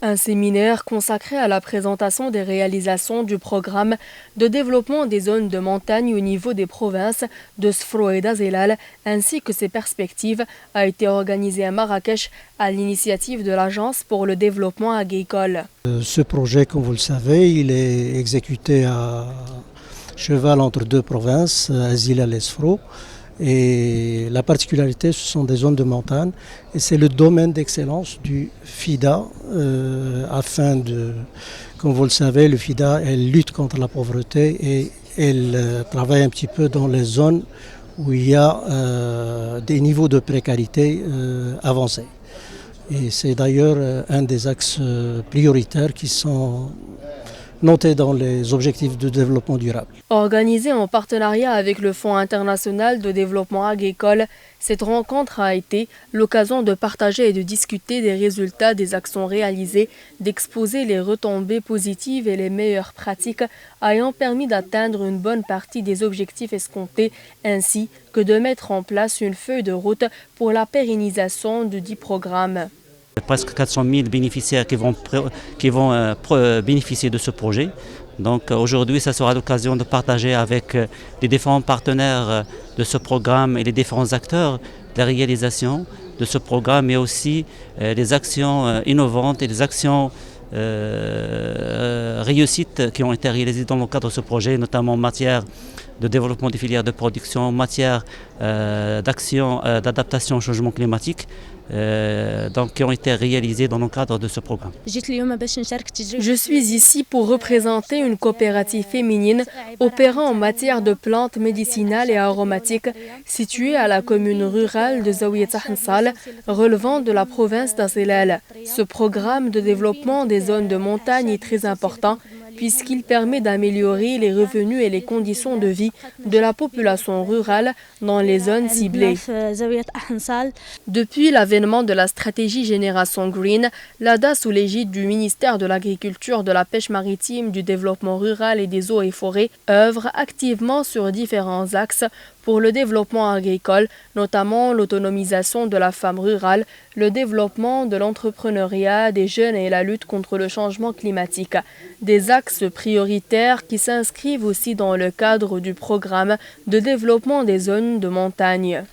Un séminaire consacré à la présentation des réalisations du programme de développement des zones de montagne au niveau des provinces de Sfro et d'Azelal, ainsi que ses perspectives, a été organisé à Marrakech à l'initiative de l'Agence pour le développement agricole. Ce projet, comme vous le savez, il est exécuté à cheval entre deux provinces, Azilal et Sfro. Et la particularité, ce sont des zones de montagne et c'est le domaine d'excellence du FIDA comme vous le savez, le FIDA, elle lutte contre la pauvreté et elle travaille un petit peu dans les zones où il y a des niveaux de précarité avancés. Et c'est d'ailleurs un des axes prioritaires qui sont notés dans les objectifs de développement durable. Organisée en partenariat avec le Fonds international de développement agricole, cette rencontre a été l'occasion de partager et de discuter des résultats des actions réalisées, d'exposer les retombées positives et les meilleures pratiques ayant permis d'atteindre une bonne partie des objectifs escomptés, ainsi que de mettre en place une feuille de route pour la pérennisation du dit programme. Presque 400 000 bénéficiaires qui vont bénéficier de ce projet. Donc aujourd'hui, ça sera l'occasion de partager avec les différents partenaires de ce programme et les différents acteurs la réalisation de ce programme, mais aussi les actions innovantes et les actions réussites qui ont été réalisées dans le cadre de ce projet, notamment en matière de développement des filières de production, en matière d'action d'adaptation au changement climatique, qui ont été réalisées dans le cadre de ce programme. Je suis ici pour représenter une coopérative féminine opérant en matière de plantes médicinales et aromatiques située à la commune rurale de Zaouiat Hansal, relevant de la province d'Azelal. Ce programme de développement des zones de montagne est très important puisqu'il permet d'améliorer les revenus et les conditions de vie de la population rurale dans les zones ciblées. Depuis l'avènement de la stratégie Génération Green, l'ADA, sous l'égide du ministère de l'Agriculture, de la Pêche maritime, du Développement rural et des eaux et forêts, œuvre activement sur différents axes pour le développement agricole, notamment l'autonomisation de la femme rurale, le développement de l'entrepreneuriat des jeunes et la lutte contre le changement climatique. Des axes prioritaires qui s'inscrivent aussi dans le cadre du programme de développement des zones de montagne.